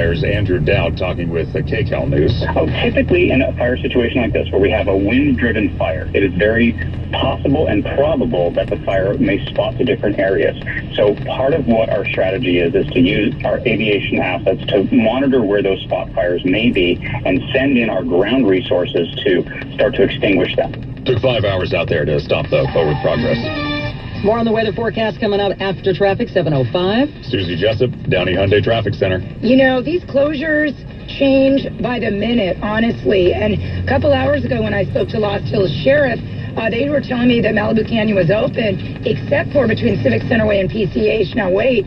Fire's Andrew Dowd talking with KCAL News. Typically in a fire situation like this where we have a wind-driven fire, it is very possible and probable that the fire may spot to different areas. So part of what our strategy is to use our aviation assets to monitor where those spot fires may be and send in our ground resources to start to extinguish them. Took 5 hours out there to stop the forward progress. More on the weather forecast coming up after traffic, 7:05. Susie Jessup, Downey Hyundai Traffic Center. You know, these closures change by the minute, honestly. And a couple hours ago when I spoke to Lost Hills Sheriff, they were telling me that Malibu Canyon was open, except for between Civic Centerway and PCH. Now, wait,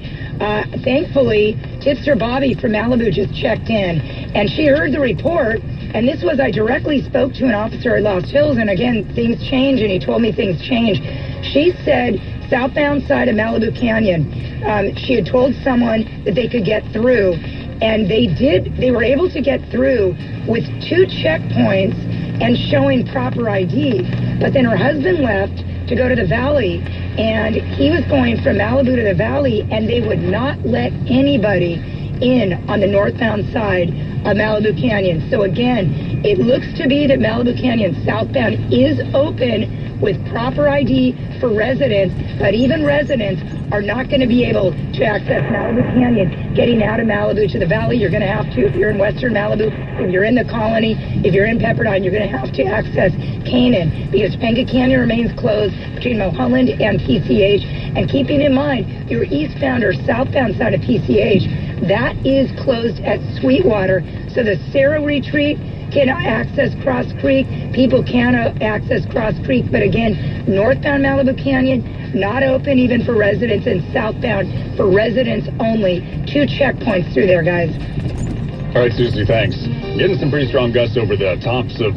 thankfully, Tipster Bobby from Malibu just checked in, and she heard the report. And this was, I directly spoke to an officer at Lost Hills, and again, things change, and he told me things change. She said, southbound side of Malibu Canyon, she had told someone that they could get through, and they did. They were able to get through with 2 checkpoints and showing proper ID. But then her husband left to go to the valley, and he was going from Malibu to the valley, and they would not let anybody in on the northbound side of Malibu Canyon. So again, it looks to be that Malibu Canyon southbound is open with proper ID for residents, but even residents are not going to be able to access Malibu Canyon. Getting out of Malibu to the valley, you're going to have to, if you're in western Malibu, if you're in the Colony, if you're in Pepperdine, you're going to have to access Canaan, because Topanga Canyon remains closed between Mulholland and PCH. And keeping in mind, your eastbound or southbound side of PCH, that is closed at Sweetwater. So the Sarah Retreat can access Cross Creek. People can access Cross Creek, but again, northbound Malibu Canyon, not open even for residents, and southbound for residents only. 2 checkpoints through there, guys. All right, Susie, thanks. Getting some pretty strong gusts over the tops of,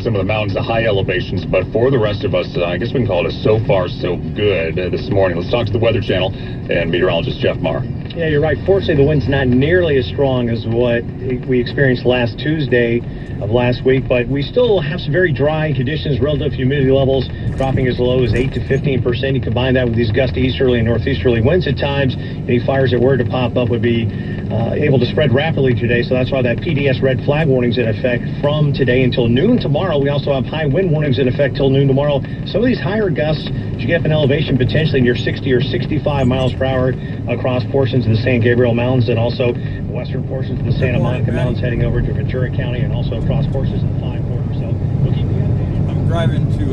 some of the mountains, the high elevations, but for the rest of us, I guess we can call it a so far so good this morning. Let's talk to the Weather Channel and meteorologist Jeff Marr. Yeah, you're right. Fortunately, the wind's not nearly as strong as what we experienced last Tuesday of last week, but we still have some very dry conditions. Relative humidity levels dropping as low as 8 to 15%. You combine that with these gusty easterly and northeasterly winds at times, any fires that were to pop up would be able to spread rapidly today. So that's why that PDS red flag warning's in effect from today until noon tomorrow. We also have high wind warnings in effect till noon tomorrow. Some of these higher gusts you get up in elevation potentially near 60 or 65 miles per hour across portions of the San Gabriel Mountains, and also western portions of the Santa Monica Mountains heading over to Ventura County, and also across portions of the Flying Quarter. So we'll keep you updated. I'm driving to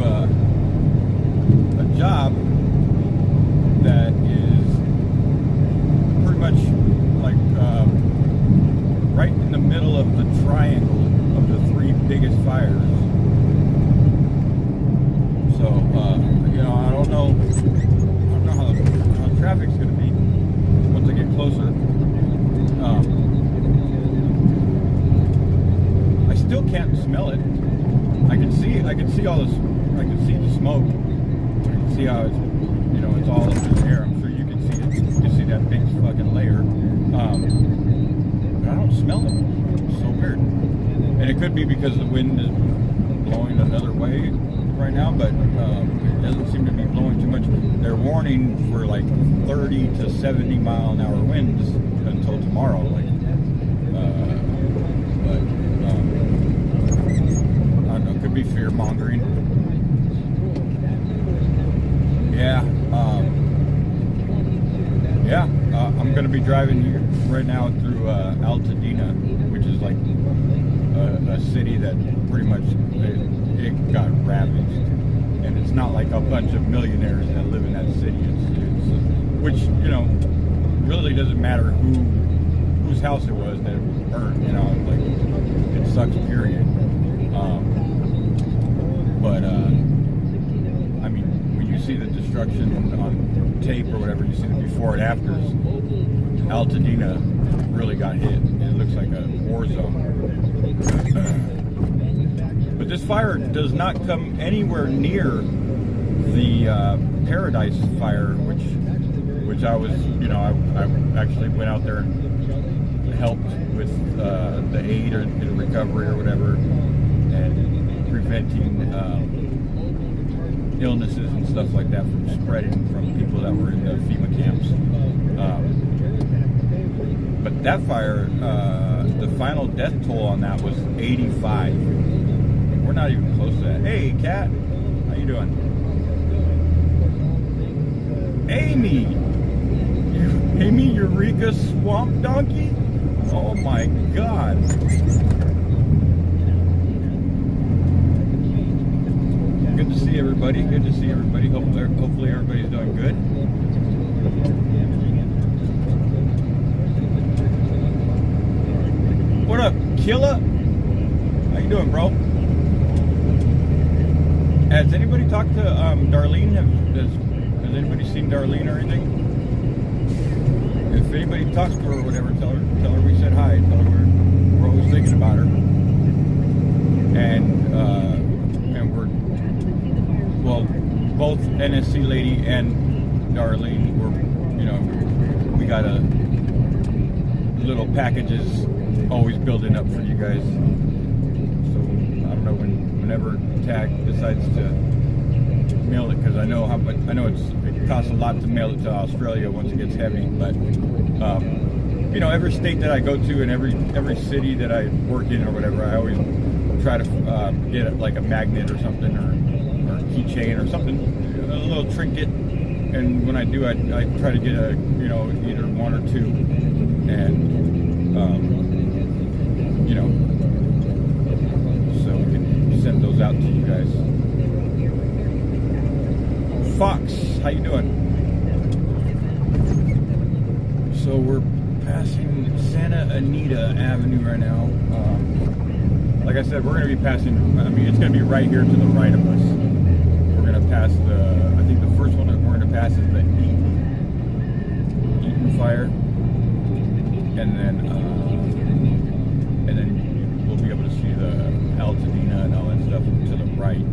a job that is pretty much like right in the middle of the triangle of the 3 biggest fires. So I don't know how the traffic's going to be once I get closer. I still can't smell it. I can see all this. I can see the smoke. I can see how it's all up in the air. I'm sure you can see it. You can see that big fucking layer. But I don't smell it. It's so weird. And it could be because the wind is blowing another way right now, but it doesn't seem to be blowing too much. They're warning for like 30 to 70 mile an hour winds until tomorrow. I don't know. It could be fear mongering. I'm going to be driving here right now through Altadena, which is like a city that pretty much it got ravaged, and it's not like a bunch of millionaires that live in that city. It's which really doesn't matter whose house it was that it burned. It sucks. Period. When you see the destruction on tape or whatever, you see the before and afters. Altadena really got hit. It looks like a war zone. But this fire does not come anywhere near the Paradise fire, which I was, I actually went out there and helped with the aid or the recovery or whatever, and preventing illnesses and stuff like that from spreading from people that were in the FEMA camps. But that fire final death toll on that was 85. We're not even close to that. Hey, Kat, how you doing? Amy Eureka Swamp Donkey? Oh my God. Good to see everybody. Good to see everybody. Hopefully everybody's doing good. What up, Killa? How you doing, bro? Has anybody talked to Darlene? Has anybody seen Darlene or anything? If anybody talks to her or whatever, tell her we said hi. Tell her we're always thinking about her. And we're, well, both NSC lady and Darlene we got a little packages always building up for you guys. So I don't know whenever TAG decides to mail it, because I know it costs a lot to mail it to Australia once it gets heavy. But every state that I go to and every city that I work in or whatever, I always try to get like a magnet or something or a keychain or something, a little trinket. And when I do, I try to get either one or two, and so we can send those out to you guys. Fox, how you doing? So we're passing Santa Anita Avenue right now. Like I said, we're going to be passing, it's going to be right here to the right of us. We're going to pass I think the first one that we're going to pass is the Eaton Fire. And then we'll be able to see the Altadena and all that stuff to the right.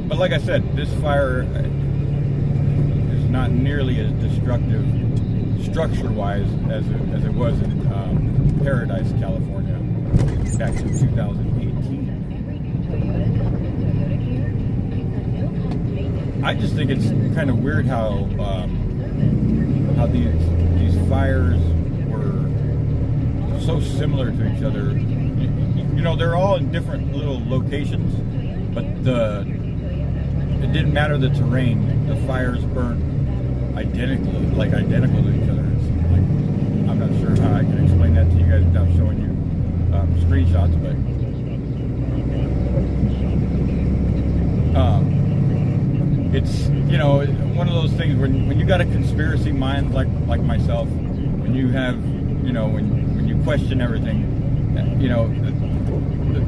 But like I said, this fire is not nearly as destructive structure-wise as it was in Paradise, California, back in 2018. I just think it's kind of weird how these fires were so similar to each other. They're all in different little locations, but it didn't matter the terrain. The fires burnt identical to each other. I'm not sure how I can explain that to you guys without showing you screenshots, but it's one of those things when you got a conspiracy mind like myself, when you have when you question everything,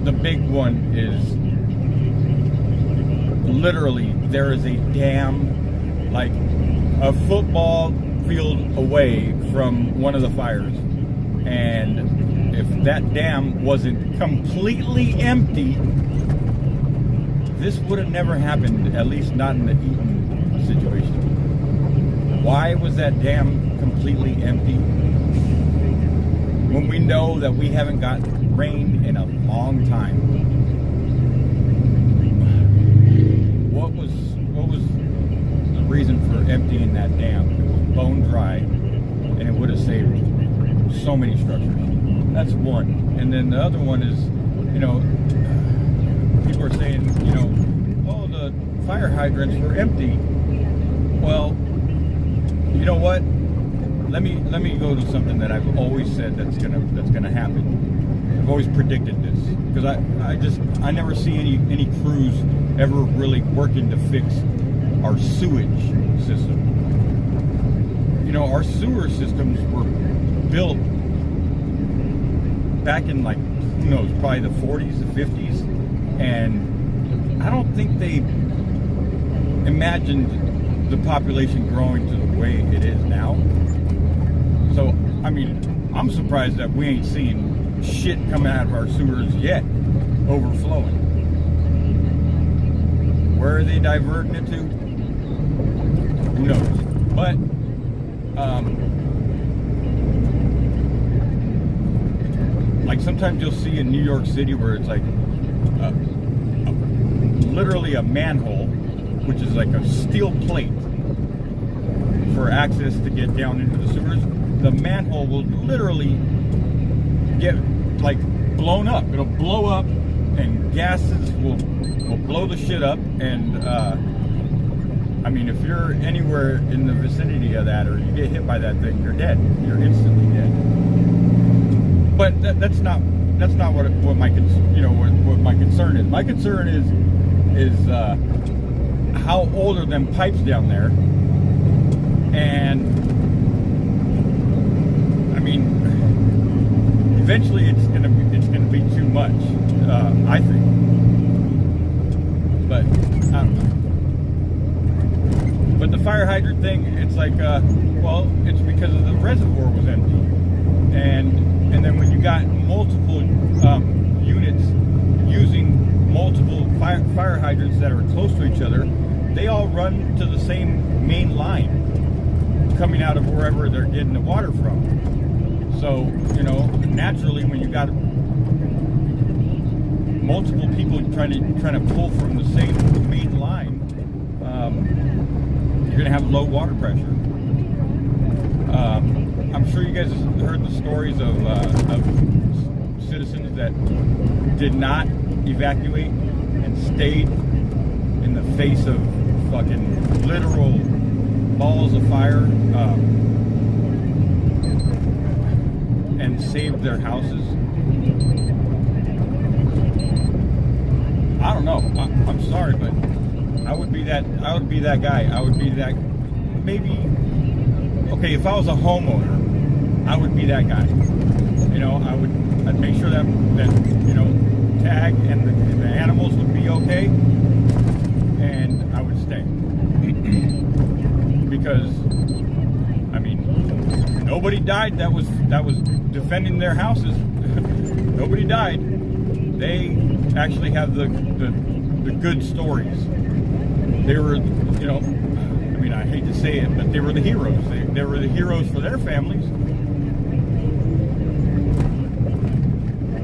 the big one is literally there is a dam like a football field away from one of the fires, and if that dam wasn't completely empty, this would have never happened, at least not in the Eaton situation. Why was that dam completely empty when we know that we haven't got rain in a long time? What was the reason for emptying that dam? It was bone dry, and it would have saved so many structures. That's one. And then the other one is, people are saying, oh, the fire hydrants were empty. Well, you know what? Let me go to something that I've always said that's gonna happen. I've always predicted this, because I never see any crews ever really working to fix our sewage system. Our sewer systems were built back in who knows, probably the 40s, the 50s, and I don't think they imagined the population growing to the way it is now. So, I'm surprised that we ain't seeing shit coming out of our sewers yet, overflowing. Where are they diverting it to? Who knows? But, sometimes you'll see in New York City where it's like a literally a manhole, which is like a steel plate for access to get down into the sewers. The manhole will literally get like blown up. It'll blow up, and gases will blow the shit up. And I mean, if you're anywhere in the vicinity of that, or you get hit by that thing, you're dead. You're instantly dead. But that's not what my what my concern is. My concern is how old are them pipes down there, and I mean, eventually it's gonna be too much. I think, but I don't know. But the fire hydrant thing, it's like, well, it's because of the reservoir was empty, and then when you got multiple units using multiple fire hydrants that are close to each other, they all run to the same main line coming out of wherever they're getting the water from. So, naturally, when you got multiple people trying to pull from the same main line, you're going to have low water pressure. I'm sure you guys have heard the stories of citizens that did not evacuate and stayed in the face of fucking literal balls of fire, and saved their houses. I don't know. I'm sorry, but I would be that guy. I would be that, maybe. Okay, if I was a homeowner, I would be that guy. I'd make sure that tag and the animals would be okay, and I would stay. Because I mean, nobody died that was defending their houses. Nobody died. They actually have the good stories. They were, I mean, I hate to say it, but they were the heroes. They were the heroes for their families.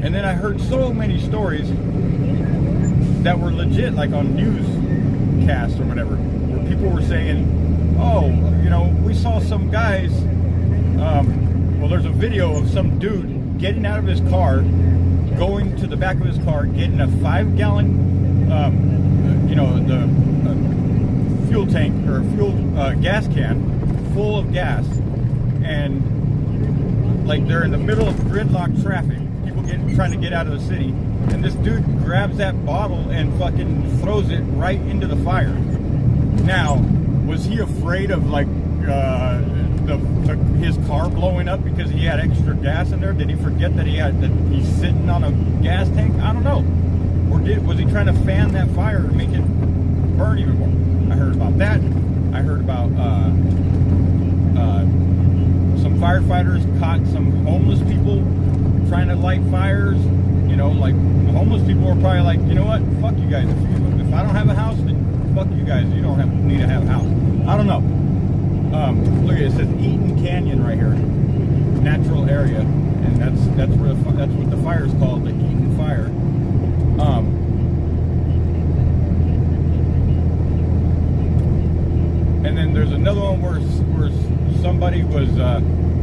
And then I heard so many stories that were legit, like on newscasts or whatever, where people were saying, oh, we saw some guys, well, there's a video of some dude getting out of his car, going to the back of his car, getting a 5-gallon, the fuel tank or gas can full of gas, and like they're in the middle of gridlock traffic, people trying to get out of the city, and this dude grabs that bottle and fucking throws it right into the fire. Now, was he afraid of like his car blowing up because he had extra gas in there? Did he forget that he's sitting on a gas tank? I don't know. Or was he trying to fan that fire and make it burn even more? I heard about that. I heard about some firefighters caught some homeless people trying to light fires. Like homeless people were probably like, you know what? Fuck you guys. If I don't have a house, then fuck you guys. You don't need to have a house. I don't know. Look at it. It says Eaton Canyon right here, natural area, and that's what the fire is called, the Eaton Fire. And then there's another one where somebody was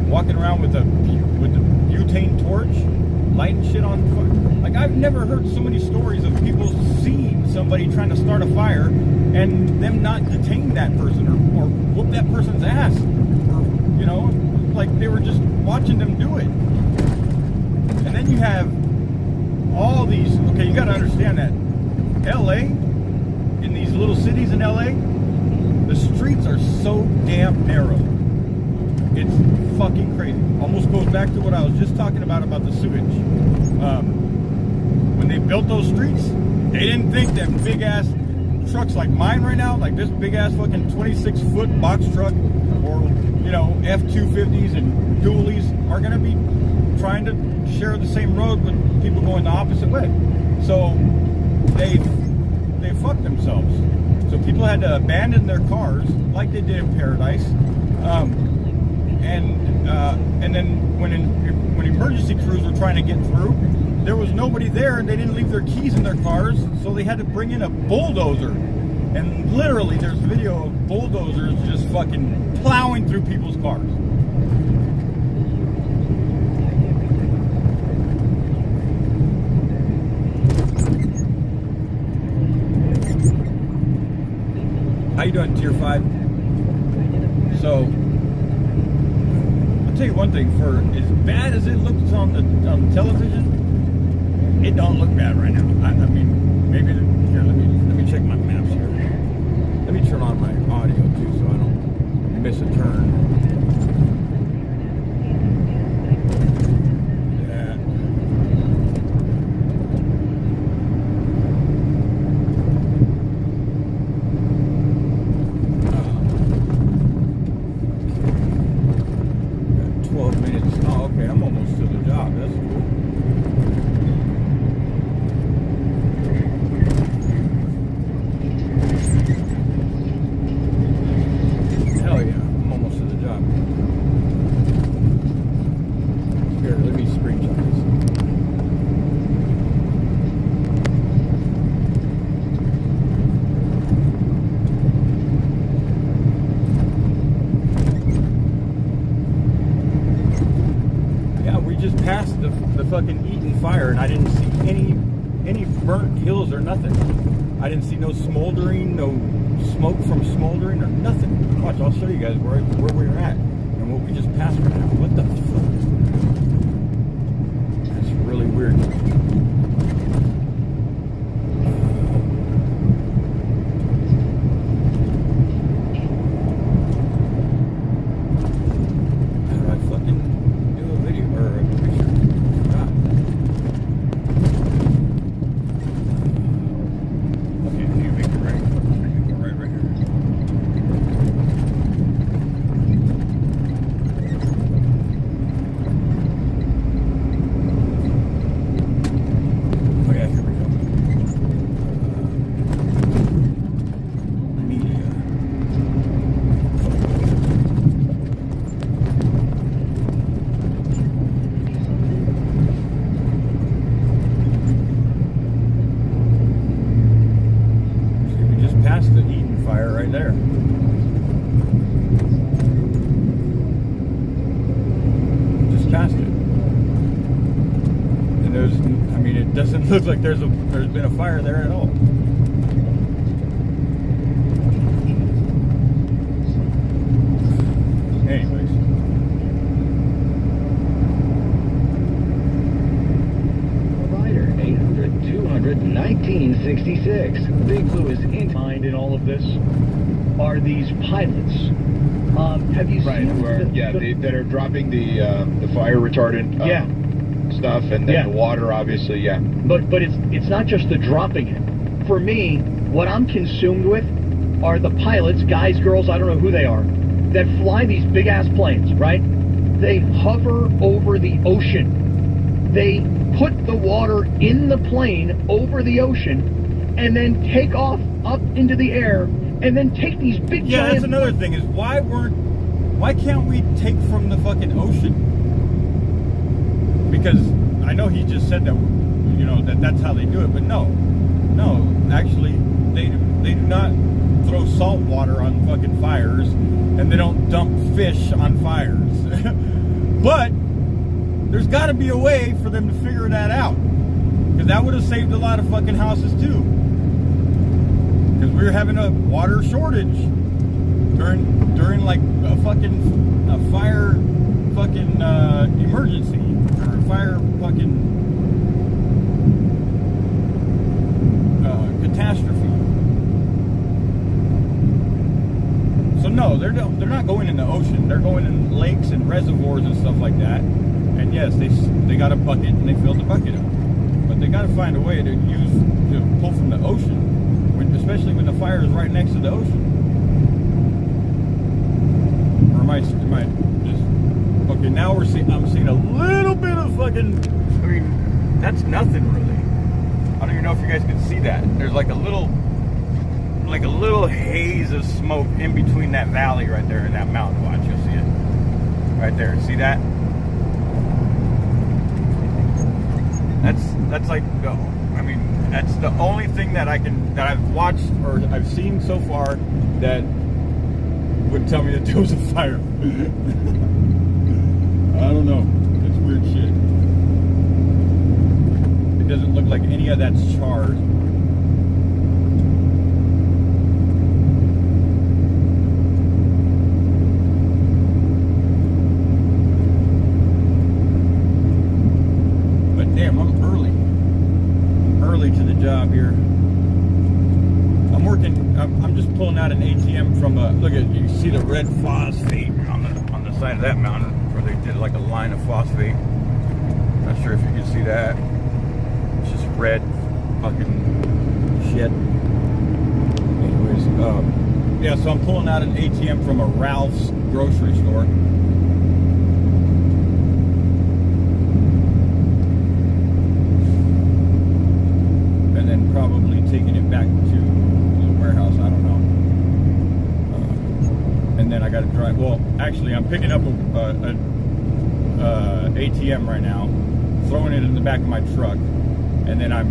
walking around with the butane torch, lighting shit on fire. Like, I've never heard so many stories of people seeing somebody trying to start a fire and them not detain that person or whoop that person's ass, or like they were just watching them do it. And then you have all these. Okay, you got to understand that LA, in these little cities in LA, the streets are so damn narrow. It's fucking crazy. Almost goes back to what I was just talking about the sewage. When they built those streets, they didn't think that big ass trucks like mine right now, like this big ass fucking 26-foot box truck, or F-250s and dualies, are gonna be trying to share the same road with people going the opposite way. So they fucked themselves. So people had to abandon their cars like they did in Paradise. And then when emergency crews were trying to get through, there was nobody there, and they didn't leave their keys in their cars, so they had to bring in a bulldozer. And literally, there's video of bulldozers just fucking plowing through people's cars. How you doing, Tier 5? So, I'll tell you one thing. For as bad as it looks on the television, it don't look bad right now. I mean, maybe here. Let me check my maps here. Let me turn on my audio too, so I don't miss a turn. Fucking Eaton fire, and I didn't see any burnt hills or nothing. I didn't see no smoldering, no smoke from smoldering or nothing. Watch, I'll show you guys where we were at and what we just passed right now. What the fuck? That's really weird. Doesn't look like there's been a fire there at all. Anyways. Provider 800-200-1966. Big Blue is in mind in all of this. Are these pilots? Have you seen that are dropping the fire retardant stuff, and then the water, obviously, But it's not just the dropping it. For me, what I'm consumed with are the pilots, guys, girls, I don't know who they are, that fly these big-ass planes, right? They hover over the ocean. They put the water in the plane over the ocean and then take off up into the air and then take these big giant... that's another thing, is why can't we take from the fucking ocean? Because I know he just said that, you know, that's how they do it, but no, actually, they do not throw salt water on fucking fires, and they don't dump fish on fires. But there's got to be a way for them to figure that out, because that would have saved a lot of fucking houses too. Because we were having a water shortage during like a fire fucking emergency. Fire fucking catastrophe. So no, they're not going in the ocean. They're going in lakes and reservoirs and stuff like that. And yes, they got a bucket and they filled the bucket up. But they got to find a way to pull from the ocean, especially when the fire is right next to the ocean. Or am I just? Okay, now I'm seeing a little bit of fucking, I mean, that's nothing really. I don't even know if you guys can see that. There's like a little haze of smoke in between that valley right there and that mountain. Watch, you'll see it. Right there, see that? That's that's like, I mean, that's the only thing that I've watched or I've seen so far that would tell me that there was a fire. I don't know. It's weird shit. It doesn't look like any of that's charred. But damn, I'm early to the job here. I'm working. I'm just pulling out an ATM from a. Look at, you see the red phosphate on the side of that mountain where they did like a line of phosphate. Not sure if you can see that. It's just red fucking shit. Anyways, yeah. So I'm pulling out an ATM from a Ralph's grocery store. And then probably taking it back to warehouse, I don't know. And then I got to drive. Well, actually, I'm picking up a ATM right now, throwing it in the back of my truck, and then I'm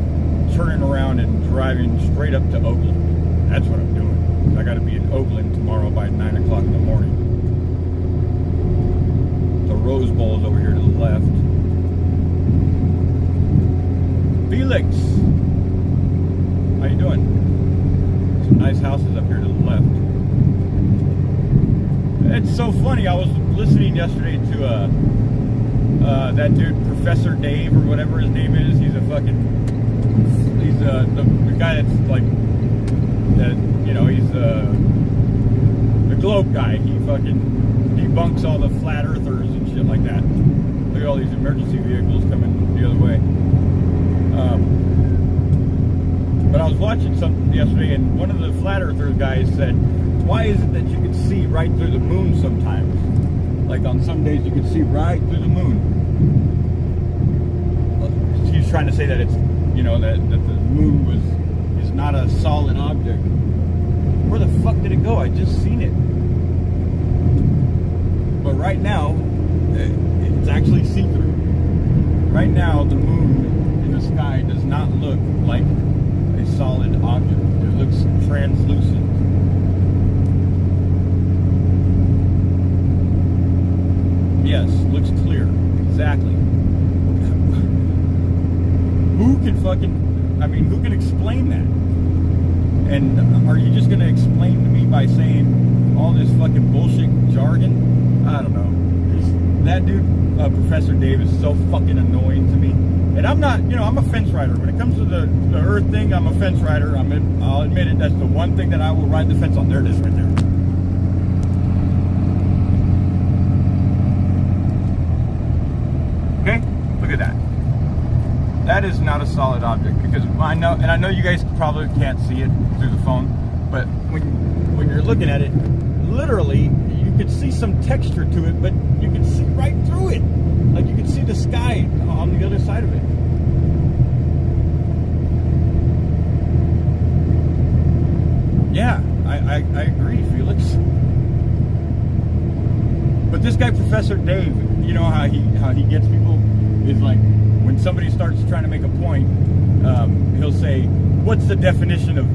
turning around and driving straight up to Oakland. That's what I'm doing. I got to be in Oakland tomorrow by 9 o'clock in the morning. The Rose Bowl is over here to the left. Felix, how you doing? Some nice houses up here to the left. It's so funny. I was listening yesterday to that dude, Professor Dave or whatever his name is. He's the guy that's like that. You know, he's the globe guy. He fucking debunks all the flat earthers and shit like that. Look at all these emergency vehicles coming the other way. But I was watching something yesterday, and one of the flat earthers guys said, why is it that you can see right through the moon sometimes? Like on some days you can see right through the moon. He's trying to say that it's, you know, that the moon is not a solid object. Where the fuck did it go? I just seen it. But right now, it's actually see-through. Right now, the moon in the sky does not look like a solid object. It looks translucent. Yes, looks clear. Exactly. Who can explain that? And are you just going to explain to me by saying all this fucking bullshit jargon? I don't know. That dude, Professor Dave, is so fucking annoying to me. And I'm not, you know, I'm a fence rider. When it comes to the earth thing, I'm a fence rider. I'll admit it. That's the one thing that I will ride the fence on. There it is right there. Okay? Look at that. That is not a solid object, because I know you guys probably can't see it through the phone, but when you're looking at it, literally, you could see some texture to it, but you can see right through it. Like you can see the sky on the other side of it. Yeah, I agree, Felix. But this guy, Professor Dave, you know how he gets people is like, when somebody starts trying to make a point, he'll say, what's the definition of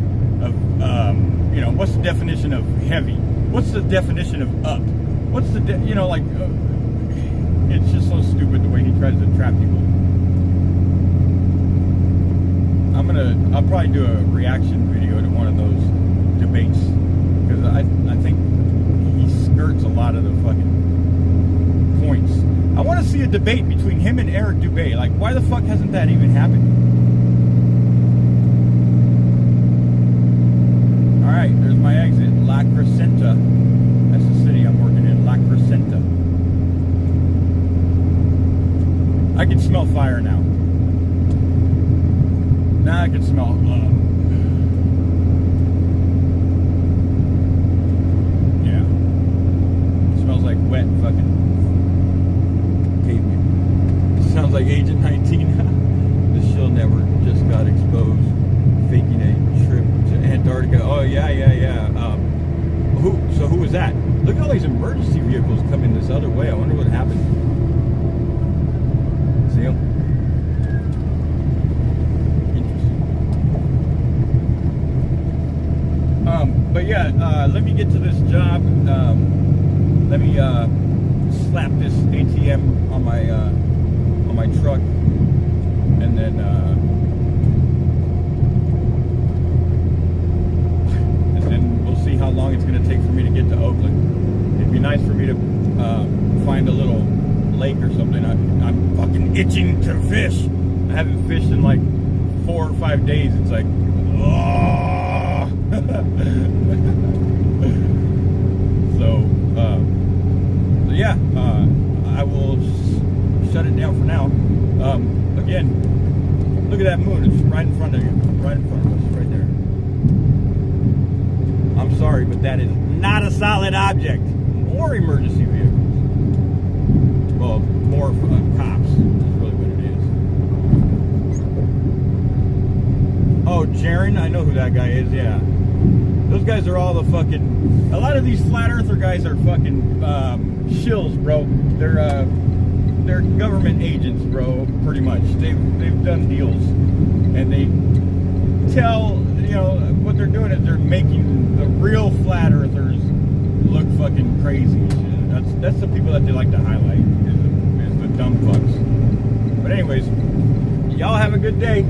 what's the definition of heavy? What's the definition of up? What's the, it's just so stupid the way he tries to trap people. I'll probably do a reaction video to one of those debates, because I think he skirts a lot of the fucking points. I want to see a debate between him and Eric Dubay. Like, why the fuck hasn't that even happened? Alright, there's my exit. La Crescenta. That's the city I'm working in. La Crescenta. I can smell fire now. Now I can smell yeah. It smells like wet fucking pavement. It sounds like Agent 19. The Shill Network just got exposed faking a trip to Antarctica. Oh yeah. Who was that? Look at all these emergency vehicles coming this other way. I wonder what happened. See them? But yeah, let me get to this job. Let me slap this ATM on my truck, and then we'll see how long it's going to take for me to get to Oakland. It'd be nice for me to find a little lake or something. I'm fucking itching to fish. I haven't fished in like 4 or 5 days. It's like, oh. So yeah, I will shut it down for now. Again, look at that moon. It's right in front of you. Right in front of us, right there. I'm sorry, but that is not a solid object. More emergency vehicles. Well, more cops is really what it is. Oh, Jaron, I know who that guy is, yeah. Those guys are all the fucking... A lot of these flat earther guys are fucking shills, bro. They're government agents, bro, pretty much. They've done deals. And they tell, you know, what they're doing is they're making the real flat earthers look fucking crazy. That's the people that they like to highlight, is the dumb fucks. But anyways, y'all have a good day.